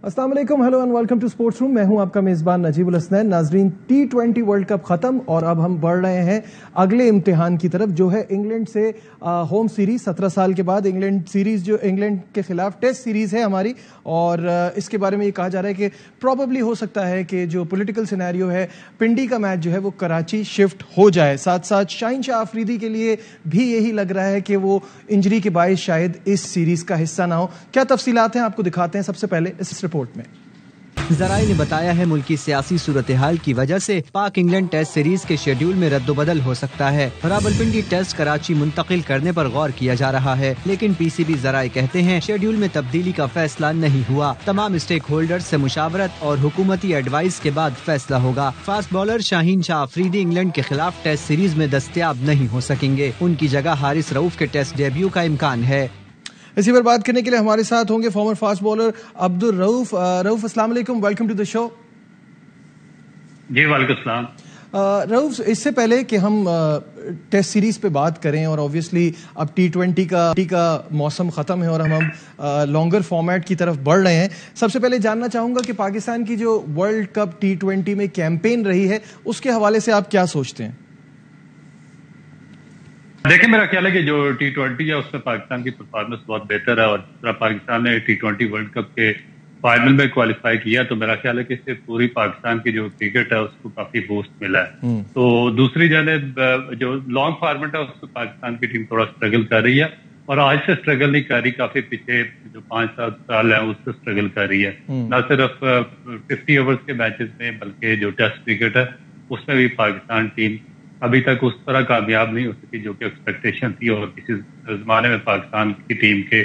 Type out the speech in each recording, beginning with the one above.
अस्सलाम वालेकुम, hello and welcome to sports room. मैं हूं आपका मेजबान नजीबुल हसनैन। नाजरीन, T20 वर्ल्ड कप खत्म और अब हम बढ़ रहे हैं अगले इम्तिहान की तरफ, जो है इंग्लैंड से होम सीरीज। 17 साल के बाद इंग्लैंड सीरीज, जो इंग्लैंड के खिलाफ टेस्ट सीरीज है हमारी, और इसके बारे में ये कहा जा रहा है कि प्रॉबेबली हो सकता है कि जो पॉलिटिकल सिनेरियो है, पिंडी का मैच जो है वो कराची शिफ्ट हो जाए। साथ साथ शाहीन शाह अफरीदी के लिए भी यही लग रहा है कि वो इंजरी के बायस शायद इस सीरीज का हिस्सा ना हो। क्या तफसीलात हैं, आपको दिखाते हैं सबसे पहले इस रिपोर्ट में। जराये ने बताया है मुल्की सियासी सूरत हाल की वजह से पाक इंग्लैंड टेस्ट सीरीज के शेड्यूल में रद्दोबदल हो सकता है। रावलपिंडी टेस्ट कराची मुंतकिल करने पर गौर किया जा रहा है, लेकिन पीसीबी जराये कहते हैं शेड्यूल में तब्दीली का फैसला नहीं हुआ। तमाम स्टेक होल्डर्स से मुशावरत और हुकूमती एडवाइस के बाद फैसला होगा। Fast bowler Shaheen Shah Afridi England के खिलाफ टेस्ट सीरीज में दस्तयाब नहीं हो सकेंगे। उनकी जगह हारिस रऊफ के टेस्ट डेब्यू का इम्कान है। इसी पर बात करने के लिए हमारे साथ होंगे farmer fast bowler Abdul Rauf. Rauf, अस्सलाम वालेकुम, वेलकम टू द शो। जी वालेकुम सलाम। रऊफ, इससे पहले कि हम टेस्ट सीरीज पे बात करें, और ऑब्वियसली अब T20 का मौसम खत्म है और हम लॉन्गर फॉर्मेट की तरफ बढ़ रहे हैं, सबसे पहले जानना चाहूंगा कि पाकिस्तान की जो वर्ल्ड कप T20 में कैंपेन रही है, उसके हवाले से आप क्या सोचते हैं? देखिए, मेरा ख्याल है कि जो T20 है उसमें पाकिस्तान की परफॉर्मेंस बहुत बेहतर है, और पाकिस्तान ने T20 वर्ल्ड कप के फाइनल में क्वालिफाई किया, तो मेरा ख्याल है कि इससे पूरी पाकिस्तान की जो क्रिकेट है उसको काफी बूस्ट मिला है। तो दूसरी जानिब जो लॉन्ग फॉर्मेट है उसमें पाकिस्तान की टीम थोड़ा स्ट्रगल कर रही है, और आज से स्ट्रगल नहीं कर रही, काफी पीछे जो 5-7 साल है उससे स्ट्रगल कर रही है। न सिर्फ 50 ओवर्स के मैचेस में, बल्कि जो टेस्ट क्रिकेट है उसमें भी पाकिस्तान टीम अभी तक उस तरह कामयाब नहीं हो सकी जो कि एक्सपेक्टेशन थी, और किसी जमाने में पाकिस्तान की टीम के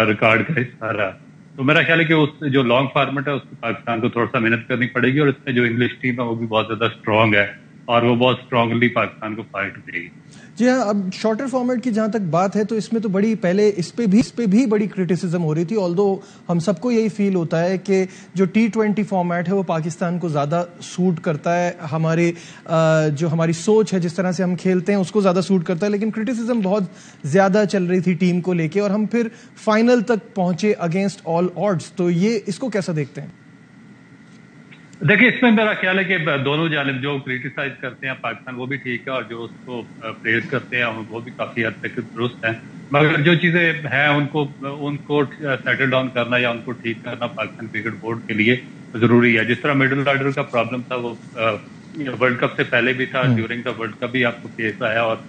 रिकॉर्ड का हिस्सा रहा। तो मेरा ख्याल है कि उस जो लॉन्ग फॉर्मेट है उसमें पाकिस्तान को थोड़ा सा मेहनत करनी पड़ेगी, और इसमें जो इंग्लिश टीम है वो भी बहुत ज्यादा स्ट्रांग है, और वो बहुत स्ट्रांगली पाकिस्तान को फाइट देगी। जी हाँ, अब शॉर्टर फॉर्मेट की जहां तक बात है, तो इसमें तो बड़ी पहले इस पे भी बड़ी क्रिटिसिज्म हो रही थी, ऑल्दो हम सबको यही फील होता है कि जो T20 फॉर्मेट है वो पाकिस्तान को ज़्यादा सूट करता है, हमारे जो हमारी सोच है, जिस तरह से हम खेलते हैं उसको ज़्यादा सूट करता है, लेकिन क्रिटिसिज्म बहुत ज़्यादा चल रही थी टीम को लेके, और हम फिर फाइनल तक पहुंचे अगेंस्ट ऑल ऑड्स। तो ये इसको कैसा देखते हैं? देखिए, इसमें मेरा ख्याल है कि दोनों जानिब जो क्रिटिसाइज करते हैं पाकिस्तान वो भी ठीक है, और जो उसको प्रेज करते हैं वो भी काफी हद तक दुरुस्त है, मगर जो चीजें हैं उनको सेटल डाउन करना या उनको ठीक करना पाकिस्तान क्रिकेट बोर्ड के लिए जरूरी है। जिस तरह मिडिल ऑर्डर का प्रॉब्लम था वो वर्ल्ड कप से पहले भी था, ड्यूरिंग द वर्ल्ड कप भी आपको केस आया, और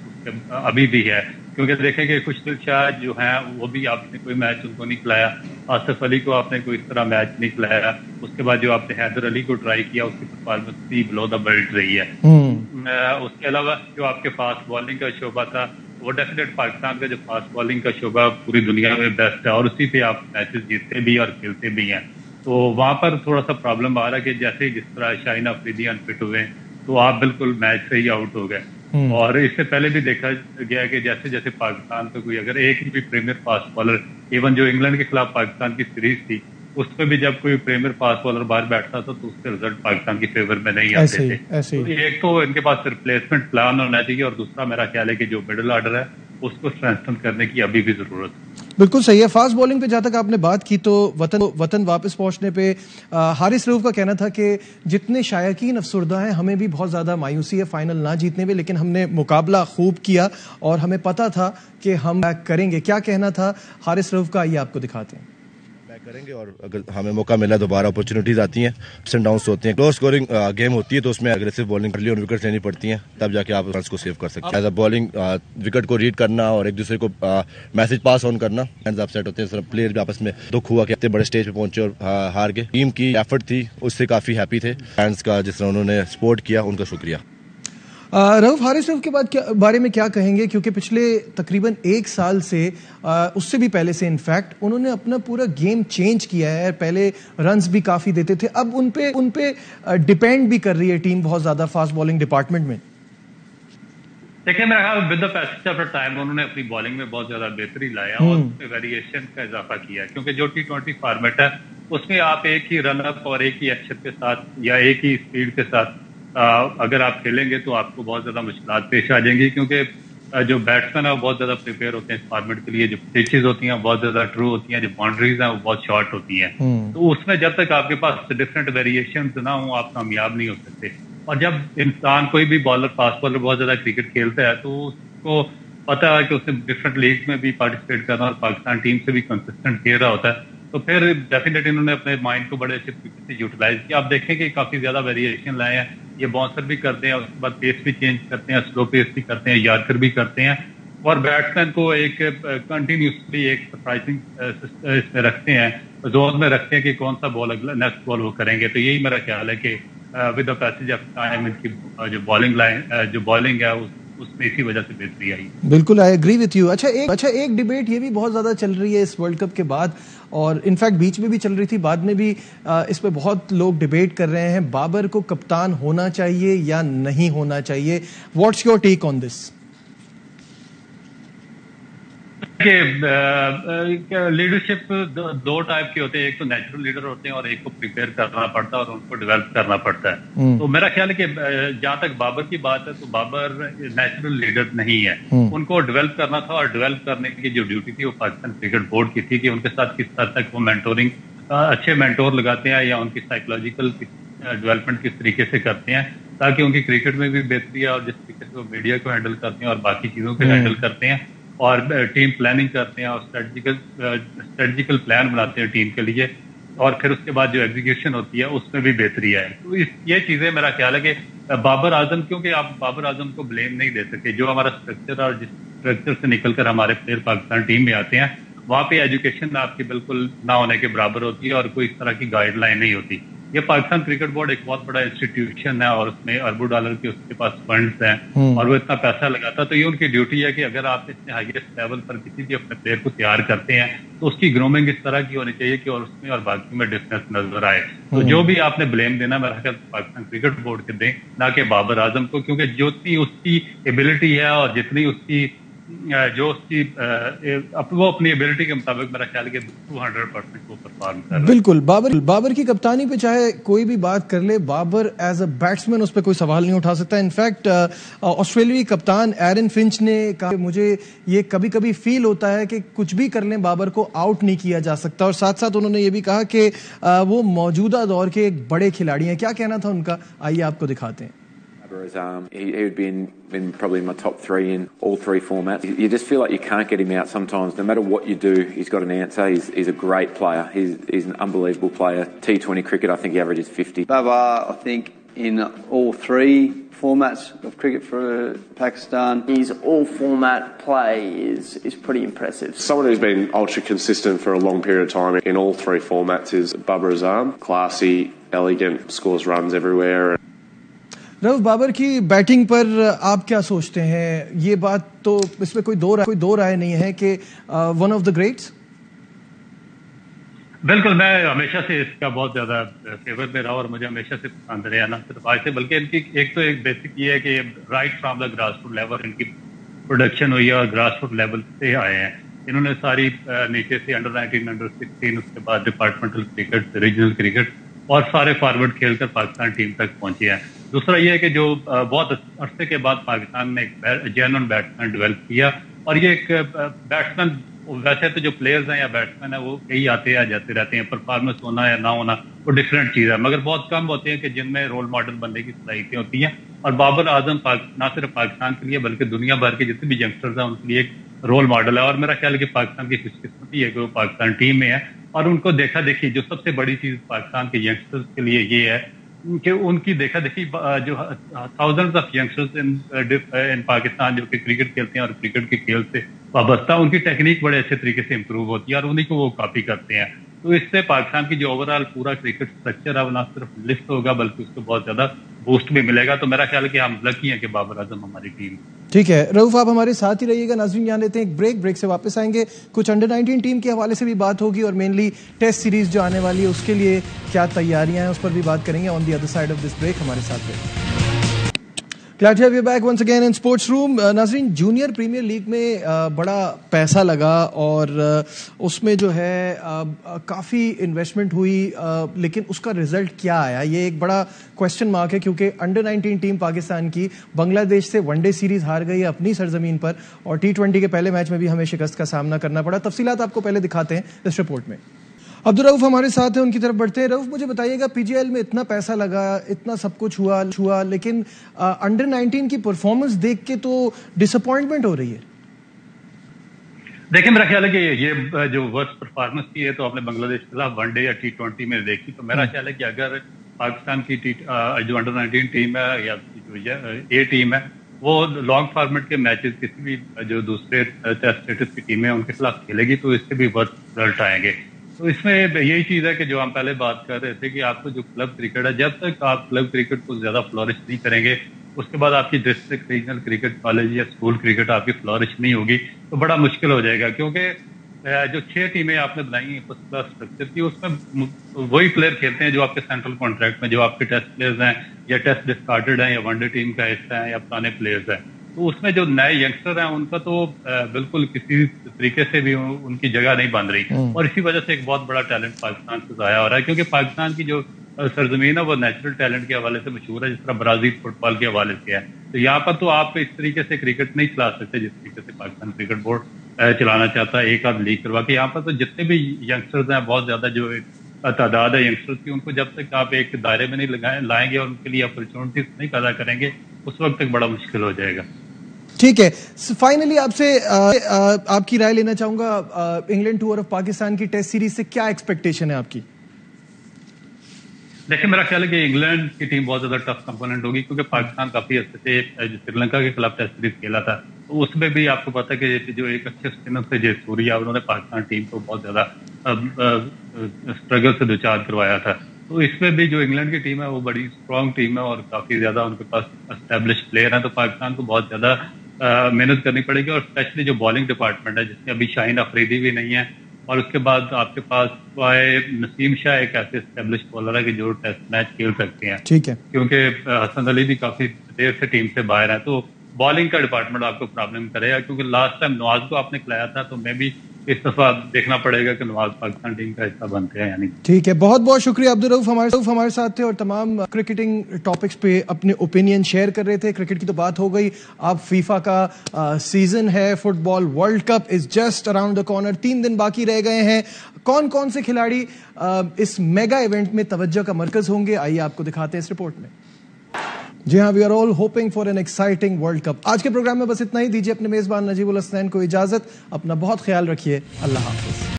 अभी भी है, क्योंकि देखें कि खुशदिल शाह जो है वो भी आपने कोई मैच उनको नहीं खिलाया, आसिफ अली को आपने कोई इस तरह मैच नहीं खिलाया, उसके बाद जो आपने हैदर अली को ट्राई किया उसकी परफॉर्मेंस भी बिलो द बेल्ट रही है। उसके अलावा जो आपके फास्ट बॉलिंग का शोबा था वो डेफिनेट पाकिस्तान का जो फास्ट बॉलिंग का शोबा पूरी दुनिया में बेस्ट है, और उसी पे आप मैचेस जीतते भी और खेलते भी हैं। तो वहां पर थोड़ा सा प्रॉब्लम आ रहा है कि जैसे जिस तरह शाहीन अफरीदी अनफिट हुए तो आप बिल्कुल मैच से ही आउट हो गए, और इससे पहले भी देखा गया कि जैसे जैसे पाकिस्तान पे कोई अगर एक ही भी प्रीमियर फास्ट बॉलर, इवन जो इंग्लैंड के खिलाफ पाकिस्तान की सीरीज थी उसमें भी जब कोई प्रीमियर फास्ट बॉलर बाहर बैठता था तो उसके रिजल्ट पाकिस्तान की फेवर में नहीं आते थे। तो एक तो इनके पास रिप्लेसमेंट प्लान होना चाहिए, और दूसरा मेरा ख्याल है कि जो मिडिल ऑर्डर है उसको स्ट्रेंथन करने की अभी भी जरूरत है। बिल्कुल सही है। फास्ट बॉलिंग पे जहां तक आपने बात की, तो वतन वापस पहुंचने पे हारिस रऊफ का कहना था कि जितने शायकीन अफसरदा हैं, हमें भी बहुत ज्यादा मायूसी है फाइनल ना जीतने में, लेकिन हमने मुकाबला खूब किया और हमें पता था कि हम करेंगे। क्या कहना था हारिस रऊफ का, आइए आपको दिखाते हैं। करेंगे, और अगर हमें मौका मिला दोबारा अपॉर्चुनिटीज आती हैं, अप्स एंड डाउन्स होते हैं, क्लोज स्कोरिंग गेम होती है, तो उसमें अग्रेसिव बॉलिंग कर ली और विकेट लेनी पड़ती हैं, तब जाके आप रन्स को सेव कर सकते हैं। एज अ बॉलिंग विकेट को रीड करना और एक दूसरे को मैसेज पास ऑन करना, हैंड्स अपसेट होते हैं, प्लेयर भी आपस में दुख हुआ कि इतने बड़े स्टेज पे पहुंचे और हार गए। टीम की एफर्ट थी, उससे काफी हैप्पी थे। फैंस का जिस तरह उन्होंने सपोर्ट किया, उनका शुक्रिया। रऊफ, हारिस रऊफ के बारे में क्या कहेंगे, क्योंकि पिछले तकरीबन 1 साल से, उससे भी पहले से इनफैक्ट उन्होंने अपना पूरा गेम चेंज किया है। पहले रन्स भी काफी देते थे, अब उन पे डिपेंड भी कर रही है टीम बहुत ज्यादा फास्ट बॉलिंग डिपार्टमेंट में। देखिए, मेरा ख्याल with the passage of time उन्होंने अपनी बॉलिंग में बहुत ज्यादा बेहतरी लाया और उसमें वेरिएशन का इजाफा किया, क्योंकि जो T20 फॉर्मेट है उसमें आप एक ही रन अप और एक ही एक्शन के साथ या एक ही स्पीड के साथ अगर आप खेलेंगे तो आपको बहुत ज्यादा मुश्किलात पेश आ जाएंगी, क्योंकि जो बैट्समैन है वो बहुत ज्यादा प्रिपेयर होते हैं इस फॉर्मेट के लिए, जो पिचेस होती हैं बहुत ज्यादा ट्रू होती हैं, जो बाउंड्रीज हैं वो बहुत शॉर्ट होती हैं, तो उसमें जब तक आपके पास डिफरेंट वेरिएशन ना हो आप कामयाब नहीं हो सकते। और जब इंसान कोई भी बॉलर, फास्ट बॉलर बहुत ज्यादा क्रिकेट खेलता है तो उसको पता है कि उसने डिफरेंट लीग में भी पार्टिसिपेट करना और पाकिस्तान टीम से भी कंसिस्टेंट खेल रहा होता है, तो फिर डेफिनेटली उन्होंने अपने माइंड को बड़े अच्छे तरीके से यूटिलाइज किया। आप देखें कि काफी ज्यादा वेरिएशन लाए हैं, ये बाउंसर भी करते हैं, उसके बाद पेस भी चेंज करते हैं, स्लो पेस भी करते हैं, यॉर्कर भी करते हैं, और बैट्समैन को एक कंटिन्यूसली एक सरप्राइजिंग इसमें रखते हैं, जोन में रखते हैं कि कौन सा बॉल अगला नेक्स्ट बॉल वो करेंगे। तो यही मेरा ख्याल है कि with the passage of time इनकी जो बॉलिंग लाइन जो बॉलिंग है उसमें इसी वजह से बेहतरी आई। बिल्कुल, आई एग्री विथ यू। अच्छा, एक डिबेट ये भी बहुत ज्यादा चल रही है इस वर्ल्ड कप के बाद, और इनफैक्ट बीच में भी चल रही थी, बाद में भी इस पे बहुत लोग डिबेट कर रहे हैं, बाबर को कप्तान होना चाहिए या नहीं होना चाहिए। What's your take on this? Leadership दो टाइप के होते हैं, एक तो नेचुरल लीडर होते हैं और एक को प्रिपेयर करना पड़ता है और उनको डेवलप करना पड़ता है। तो मेरा ख्याल है कि जहां तक बाबर की बात है तो बाबर नेचुरल लीडर नहीं है, उनको डेवलप करना था, और डेवलप करने की जो ड्यूटी थी वो पाकिस्तान क्रिकेट बोर्ड की थी कि उनके साथ किस हद तक वो मेंटोरिंग, अच्छे मेंटोर लगाते हैं या उनकी साइकोलॉजिकल डेवलपमेंट किस तरीके से करते हैं ताकि उनकी क्रिकेट में भी बेहतरी है, और जिस तरीके से वो मीडिया को हैंडल करते हैं और बाकी चीजों को हैंडल करते हैं और टीम प्लानिंग करते हैं और स्ट्रेटजिकल प्लान बनाते हैं टीम के लिए, और फिर उसके बाद जो एग्जीक्यूशन होती है उसमें भी बेहतरी है। तो ये चीजें मेरा ख्याल है कि बाबर आजम, क्योंकि आप बाबर आजम को ब्लेम नहीं दे सकते, जो हमारा स्ट्रक्चर और जिस स्ट्रक्चर से निकलकर हमारे प्लेयर पाकिस्तान टीम में आते हैं वहां पे एजुकेशन आपकी बिल्कुल ना होने के बराबर होती है और कोई इस तरह की गाइडलाइन नहीं होती। ये पाकिस्तान क्रिकेट बोर्ड एक बहुत बड़ा इंस्टीट्यूशन है और उसमें अरबों डॉलर के उसके पास फंड्स हैं और वो इतना पैसा लगाता है, तो ये उनकी ड्यूटी है कि अगर आप इतने हाईएस्ट लेवल पर किसी भी अपने प्लेयर को तैयार करते हैं तो उसकी ग्रूमिंग इस तरह की होनी चाहिए कि और उसमें और बाकी में डिफरेंस नजर आए। तो जो भी आपने ब्लेम देना मेरा ख्याल पाकिस्तान क्रिकेट बोर्ड के दें, ना कि बाबर आजम को, क्योंकि जितनी उसकी एबिलिटी है और जितनी उसकी जो उसकी वो अपनी एबिलिटी के मुताबिक मेरा ख्याल है कि 200% वो परफॉर्म कर रहा है। बिल्कुल, बाबर की कप्तानी पे चाहे कोई भी बात कर ले, बाबर एज अ बैट्समैन उस पर कोई सवाल नहीं उठा सकता। इनफैक्ट ऑस्ट्रेलियाई कप्तान एरन फिंच ने कहा मुझे ये कभी कभी फील होता है कि कुछ भी कर लें बाबर को आउट नहीं किया जा सकता, और साथ साथ उन्होंने ये भी कहा कि वो मौजूदा दौर के एक बड़े खिलाड़ी हैं। क्या कहना था उनका, आइए आपको दिखाते हैं। He would be in probably my top three in all three formats. You just feel like you can't get him out sometimes. No matter what you do, he's got an answer. He's a great player. He's an unbelievable player. T20 cricket, I think he averages 50. Babar, I think in all three formats of cricket for Pakistan, his all-format play is pretty impressive. Someone who's been ultra consistent for a long period of time in all three formats is Babar Azam. Classy, elegant, scores runs everywhere. Rauf, Babar की batting पर आप क्या सोचते हैं? ये बात तो इसमें कोई दो राय नहीं है कि वन ऑफ द ग्रेट्स। बिल्कुल, मैं हमेशा से इसका बहुत ज्यादा फेवर में रहा और मुझे हमेशा से पसंद रहा, ना सिर्फ आज से बल्कि इनकी एक बेसिक ये है कि right from the grass root level इनकी प्रोडक्शन हुई है और ग्रास रूट लेवल से आए हैं। इन्होंने सारी नीचे से अंडर-19, अंडर-16, उसके बाद डिपार्टमेंटल क्रिकेट, रीजनल क्रिकेट और सारे फॉरवर्ड खेलकर पाकिस्तान टीम तक पहुंचे हैं। दूसरा ये है कि जो बहुत अरसे के बाद पाकिस्तान ने एक जेन्युइन बैट्समैन डेवलप किया, और ये एक बैट्समैन, वैसे तो जो प्लेयर्स हैं या बैट्समैन है वो कई आते हैं जाते रहते हैं, परफॉर्मेंस होना या ना होना वो डिफरेंट चीज है, मगर बहुत कम होते हैं कि जिनमें रोल मॉडल बनने की सलाहियतें होती हैं। और बाबर आजम ना सिर्फ पाकिस्तान के लिए बल्कि दुनिया भर के जितने भी यंगस्टर्स हैं उनके लिए एक रोल मॉडल है, और मेरा ख्याल है कि पाकिस्तान की खुशकिस्मती है कि वो पाकिस्तान टीम में है, और उनको देखा देखी जो सबसे बड़ी चीज पाकिस्तान के यंगस्टर्स के लिए ये है कि उनकी देखा देखी जो थाउजेंड्स ऑफ यंगस्टर्स इन पाकिस्तान जो कि क्रिकेट खेलते हैं और क्रिकेट के खेल से वाबस्ता, उनकी टेक्निक बड़े अच्छे तरीके से इंप्रूव होती है और उन्हीं को वो कॉपी करते हैं। तो इससे पाकिस्तान की जो ओवरऑल पूरा क्रिकेट स्ट्रक्चर है वो ना सिर्फ लिफ्ट होगा बल्कि उसको बहुत ज्यादा बूस्ट भी मिलेगा। तो मेरा ख्याल है कि हम लकी हैं कि बाबर आजम हमारी टीम। ठीक है रऊफ, आप हमारे साथ ही रहिएगा। नाज़रीन, यहाँ लेते हैं एक ब्रेक से वापस आएंगे, कुछ अंडर-19 टीम के हवाले से भी बात होगी और मेनली टेस्ट सीरीज जो आने वाली है उसके लिए क्या तैयारियां हैं उस पर भी बात करेंगे। On the other side of this break हमारे साथ रहिए। Glad to have you back once again in Sports Room. नाज़रीन, जूनियर प्रीमियर लीग में बड़ा पैसा लगा और उसमें जो है काफ़ी इन्वेस्टमेंट हुई, लेकिन उसका रिजल्ट क्या आया ये एक बड़ा क्वेश्चन मार्क है, क्योंकि अंडर 19 टीम पाकिस्तान की बांग्लादेश से वनडे सीरीज हार गई अपनी सरजमीन पर और T20 के पहले मैच में भी हमें शिकस्त का सामना करना पड़ा. तफसीलात आपको पहले दिखाते हैं इस रिपोर्ट में. अब्दुल रऊफ हमारे साथ हैं, उनकी तरफ बढ़ते हैं. रऊफ, मुझे बताइएगा, पीजीएल में इतना पैसा लगा, इतना सब कुछ हुआ, लेकिन अंडर 19 की परफॉर्मेंस देख के तो डिसअपॉइंटमेंट हो रही है. देखिए, मेरा ख्याल है कि ये जो वर्स्ट परफॉर्मेंस की है तो आपने बांग्लादेश के खिलाफ वनडे या T20 में देखी, तो मेरा ख्याल है कि अगर पाकिस्तान की जो अंडर 19 टीम है या जो ए टीम है वो लॉन्ग फॉर्मेट के मैचेस किसी भी जो दूसरे टेस्ट स्टेटस की टीमें उनके खिलाफ खेलेगी तो इससे भी वर्स्ट रिजल्ट आएंगे. तो इसमें यही चीज है कि जो हम पहले बात कर रहे थे कि आपको जो क्लब क्रिकेट है, जब तक आप क्लब क्रिकेट को ज्यादा फ्लोरिश नहीं करेंगे उसके बाद आपकी डिस्ट्रिक्ट रीजनल क्रिकेट कॉलेज या स्कूल क्रिकेट आपकी फ्लोरिश नहीं होगी तो बड़ा मुश्किल हो जाएगा. क्योंकि जो 6 टीमें आपने बनाई हैं फर्स्ट क्लास स्ट्रक्चर की, उसमें वही प्लेयर खेलते हैं जो आपके सेंट्रल कॉन्ट्रैक्ट में जो आपके टेस्ट प्लेयर्स हैं या टेस्ट डिस्कार्डेड हैं या वनडे टीम का हिस्सा है या पुराने प्लेयर्स हैं. तो उसमें जो नए यंगस्टर हैं उनका तो बिल्कुल किसी तरीके से भी उनकी जगह नहीं बन रही और इसी वजह से एक बहुत बड़ा टैलेंट पाकिस्तान से जाया हो रहा है. क्योंकि पाकिस्तान की जो सरजमीन है वो नेचुरल टैलेंट के हवाले से मशहूर है, जिस तरह ब्राजील फुटबॉल के हवाले से है. तो यहाँ पर तो आप इस तरीके से क्रिकेट नहीं चला सकते जिस तरीके से पाकिस्तान क्रिकेट बोर्ड चलाना चाहता है, एक आध लीग करवा के. यहाँ पर तो जितने भी यंगस्टर्स हैं, बहुत ज्यादा जो तादाद है यंगस्टर्स की, उनको जब तक आप एक दायरे में नहीं लाएंगे और उनके लिए अपॉर्चुनिटीज नहीं पैदा करेंगे उस वक्त तक बड़ा मुश्किल हो जाएगा. ठीक है, फाइनली आपसे आपकी राय लेना चाहूंगा. इंग्लैंड टूर ऑफ पाकिस्तान की टेस्ट सीरीज से क्या एक्सपेक्टेशन है आपकी? देखिए, मेरा ख्याल है कि इंग्लैंड की टीम बहुत ज्यादा टफ कंपोनेंट होगी क्योंकि पाकिस्तान काफी अच्छे से श्रीलंका के खिलाफ टेस्ट सीरीज खेला था. तो उसमें भी आपको पता है कि जो एक अच्छे स्पिनर थे जयसूर्या, उन्होंने पाकिस्तान टीम को बहुत ज्यादा स्ट्रगल से दो चार करवाया था. तो इसमें भी जो इंग्लैंड की टीम है वो बड़ी स्ट्रांग टीम है और काफी ज्यादा उनके पास एस्टेब्लिश प्लेयर है. तो पाकिस्तान को बहुत ज्यादा मेहनत करनी पड़ेगी और स्पेशली जो बॉलिंग डिपार्टमेंट है जिसमें अभी शाहीन अफरीदी भी नहीं है और उसके बाद आपके पास नसीम शाह एक ऐसे एस्टेब्लिश बॉलर है कि जो टेस्ट मैच खेल सकते हैं. ठीक है, क्योंकि हसन अली भी काफी देर से टीम से बाहर है. तो बॉलिंग का डिपार्टमेंट आपको प्रॉब्लम करेगा क्योंकि लास्ट टाइम नवाज को आपने खिलाया था, तो मैं भी इस दफा देखना पड़ेगा कि नवाज पाकिस्तान टीम का हिस्सा बनते हैं यानी. ठीक है, बहुत बहुत शुक्रिया. अब्दुल रऊफ हमारे साथ थे और तमाम क्रिकेटिंग टॉपिक्स पे अपने ओपिनियन शेयर कर रहे थे. क्रिकेट की तो बात हो गई, अब फीफा का सीजन है, football world cup is just around the corner. 3 दिन बाकी रह गए हैं. कौन कौन से खिलाड़ी इस मेगा इवेंट में तवज्जो का मरकज होंगे, आइए आपको दिखाते हैं इस रिपोर्ट में. जी हाँ, we are all hoping for an exciting world cup. आज के प्रोग्राम में बस इतना ही. दीजिए अपने मेजबान नजीबुल हसनैन को इजाजत. अपना बहुत ख्याल रखिए. अल्लाह हाफिज.